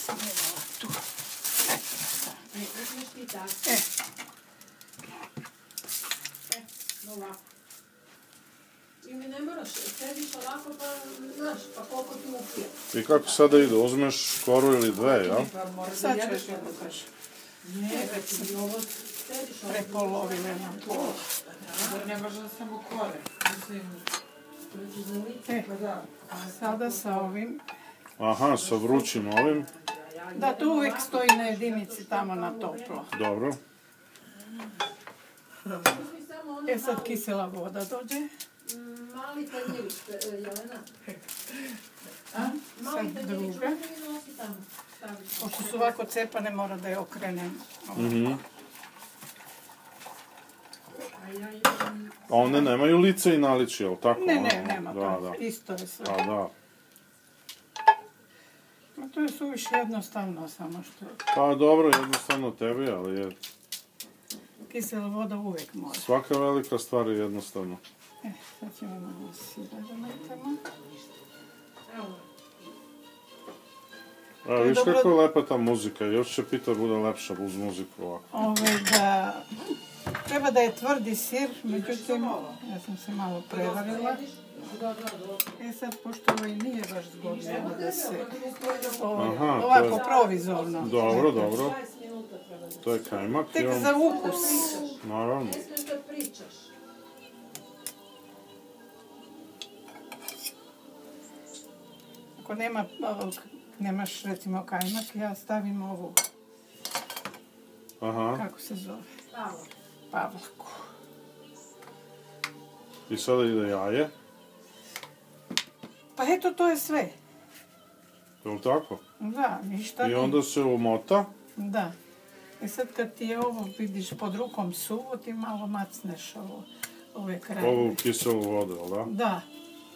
Evo tu. Ovako. I mi ne moraš, sediš ovako pa, znaš, pa koliko ti upije. I kako sada ide, uzmeš koru ili dve, ja? Sad ćeš jedno kaži. Ne, već si ovo sediš ovako. Prepolovile nam pola. Ne može samo kore. Sada sa ovim. Aha, sa vrućim ovim. Da, to uvijek stoji na jedinici tamo na toplo. Dobro. Sad kisela voda dođe. Mali tanjirić, Jelena. Sad druga. Pošto su ovako cepane, mora da je okrenem. A one nemaju lice i naličje, jel tako? Ne, nema da, to. Da. Isto je sve. A da. To je suviše jednostavno, samo što... Pa dobro, jednostavno tebi, ali je... Kisela voda uvijek mora. Svaka velika stvar je jednostavno. Sad ćemo malo sira da metamo. Evo, viš kako je lepa ta muzika, još će pita bude lepša uz muziku ovako. Treba da je tvrdi sir, međutim, ja sam se malo prevarila. Sad, pošto ovo i nije baš zgodno da se ovako provizorno. Dobro, dobro. To je kajmak. Tek za ukus. Naravno. Ako nemaš recimo kajmak, ja stavim ovu. Kako se zove? Pavlaku. I sada ide jaje. Pa eto, to je sve. Je li tako? Da, ništa ne. I onda se umota. Da. I sad kad ti je ovo, vidiš, pod rukom suvo, ti malo macneš ove kraje. Ovu kiselu vodu, jel da? Da.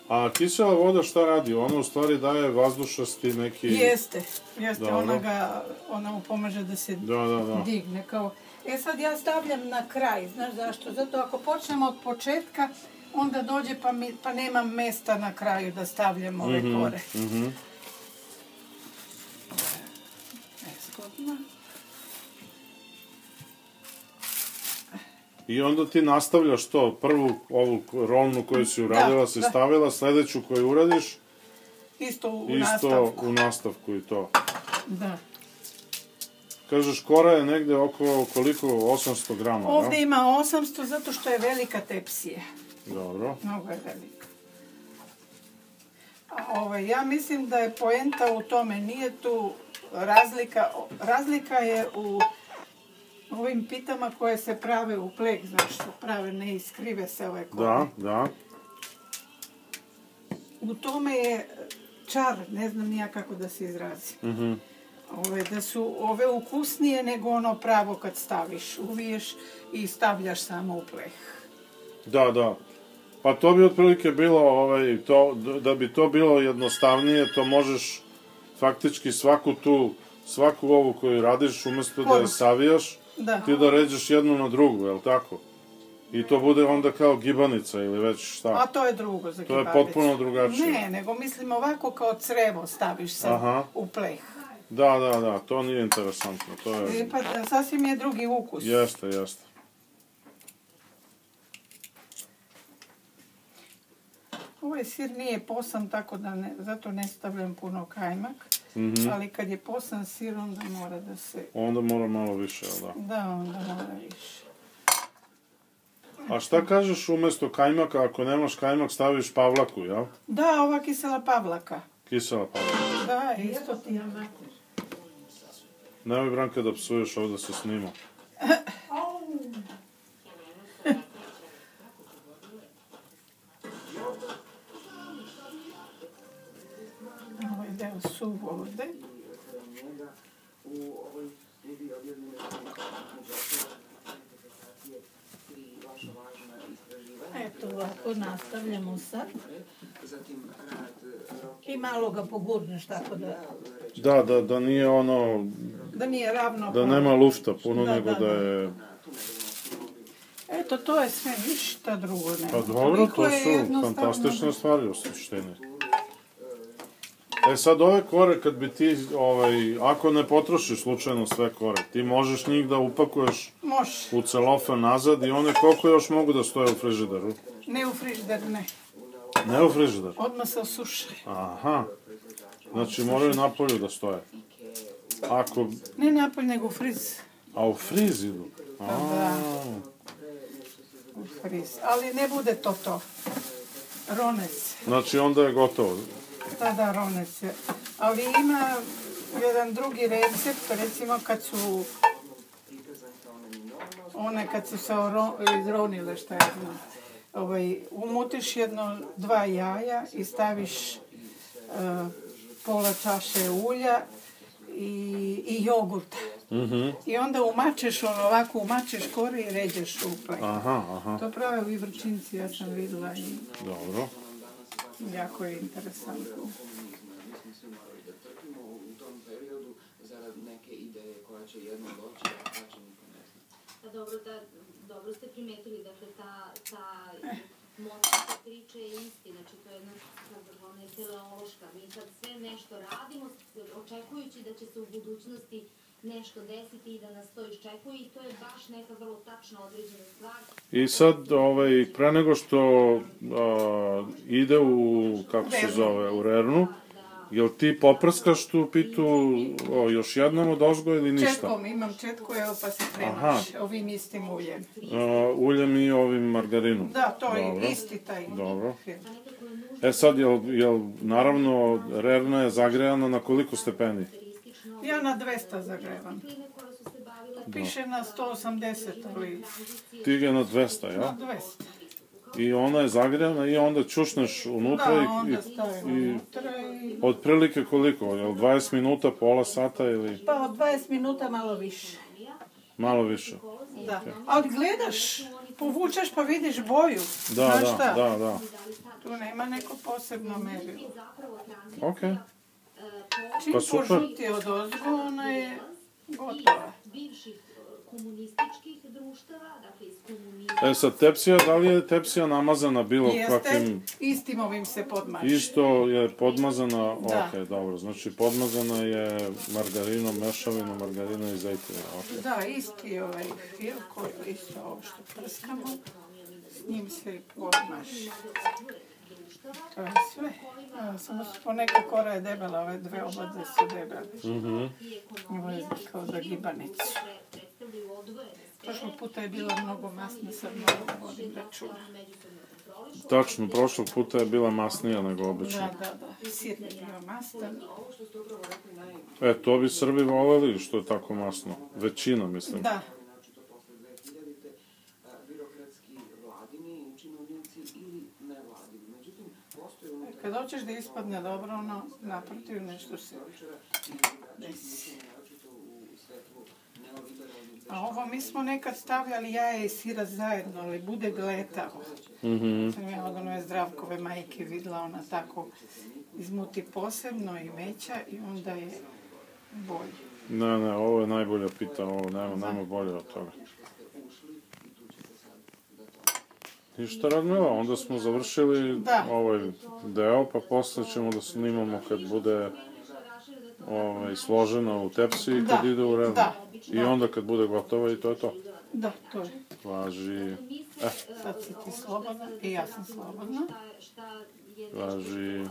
A kisela voda šta radi? Ona u stvari daje vazdušasti neki... Jeste. Ona mu pomaže da se digne. Sad ja stavljam na kraj, znaš zašto? Zato ako počnemo od početka, onda dođe pa nemam mesta na kraju da stavljam ove kore. Nezgodno. I onda ti nastavljaš to, prvu ovu rolnu koju si uradila, si stavila, sljedeću koju uradiš, isto u nastavku i to. Da. Kažeš, kora je negdje oko koliko? 800 grama, da? Ovdje ima 800 zato što je velika tepsija. Dobro. Mnogo je velika. Ja mislim da je poenta u tome, nije tu razlika. Razlika je u ovim pitama koje se prave u plek, znaš što prave, ne iskrive se ove kore. Da. U tome je čar, ne znam nija kako da se izrazi. Da su ove ukusnije nego ono pravo kad staviš, uviješ i stavljaš samo u pleh. Da. Pa to bi otprilike bilo, da bi to bilo jednostavnije, to možeš faktički svaku ovu koju radiš, umjesto da je savijaš, ti da ređeš jednu na drugu, jel tako? I to bude onda kao gibanica ili već šta? A to je drugo za gibanicu. To je potpuno drugačije. Ne, nego mislim ovako kao crevo staviš sad u pleh. Da, to nije interesantno. Pa sasvim je drugi ukus. Jeste. Ovaj sir nije posan, tako da zato ne stavljam puno kajmak. Ali kad je posan sir, onda mora da se... Onda mora malo više, jel da? Da, onda mora više. A šta kažeš umjesto kajmaka, ako nemaš kajmak, staviš pavlaku, jel? Da, ova kisela pavlaka. Kisela pavlaka. Da, isto ti je. Nemoj, Branka, da psuješ ovdje da se snima. Ovo je deo su vode. Eto ovako nastavljamo sad. I malo ga pogurneš tako da... Da nije ono... Da nije ravno. Da nema lufta puno, nego da je... Eto, to je sve, ništa drugo nema. Pa dobro, to su fantastične stvari u suštini. Sad ove kore, kad bi ti, ako ne potrošiš slučajno sve kore, ti možeš njih da upakuješ u celofan nazad i one koliko još mogu da stoje u frižideru? Ne u frižider, ne. Ne u frižider? Odmah se osušaju. Aha. Znači moraju napolju da stoje. Ne napolju, nego u friz. A u friz idu? Da. U friz. Ali ne bude to. Ronec. Znači onda je gotovo? Da, ronec je. Ali ima jedan drugi recept, recimo kad su se izronile, šta je znam. Umutiš dva jaja i staviš pola čaše ulja i jogurta. I onda umačeš kore i ređeš u plek. To prave u Ivrčinci, ja sam vidjela i dobro. Jako je interesantno. Dobro ste primetili, dakle, ta moćnika priča je isti, znači to je jedna teleološka. Mi sad sve nešto radimo, očekujući da će se u budućnosti nešto desiti i da nas to iščekuje i to je baš neka vrlo tačna određena stvar. I sad, pre nego što ide u rernu, jel ti poprskaš tu pitu još jednom od ozgo ili ništa? Četkom, imam četku, evo pa se premaš ovim istim uljem. Uljem i ovim margarinom? Da, to je isti taj. Dobro. Sad, jel naravno rerna je zagrejana na koliko stepeni? Ja na 200 zagrevam. Piše na 180, ali... Ti je na 200, ja? Na 200. I ona je zagrejana i onda čušneš unutra da, onda stavim unutra i... Otprilike koliko? Jel 20 minuta, pola sata ili... Pa od 20 minuta malo više. Malo više? Da. Ali gledaš, povučeš pa vidiš boju. Da. Tu nema neko posebno merilo. Ok. Čim požuti od ozgo, ona je gotova. Komunističkih društava, dakle iz komunizma. Sad tepsija, da li je tepsija namazana bilo kakvim... Jeste, istim ovim se podmaži. Isto je podmazana, ok, dobro, znači podmazana je margarinom, mešavinom, margarina i zejtina, ok. Da, isti fil koji je isto ovo što prskamo, s njim se i podmaži. To je sve. Samo poneka kora je debela, ove dve oblaze su debele. Ovo je kao za gibanicu. Prošlog puta je bilo mnogo masno, sad mnogo vodim računa. Tačno, prošlog puta je bila masnija nego obično. Da, sir je bio mastan. To bi Srbi voleli što je tako masno. Većina, mislim. Da. Kad hoćeš da ispadne dobro, naprotiv nešto se desi. A ovo mi smo nekad stavljali jaje i sira zajedno, ali bude gletavo. Sam ja od one Zdravkove majke videla, ona tako izmuti posebno i meća i onda je bolje. Ne, ovo je najbolja pita, ovo nema bolje od toga. Ništa, Radmila, onda smo završili ovaj deo, pa posle ćemo da snimamo kad bude složena u tepsi i kad ide u rernu. I onda kad bude gotova i to je to. Da, to je. Važi... Sad si ti slobodna i ja sam slobodna. Važi...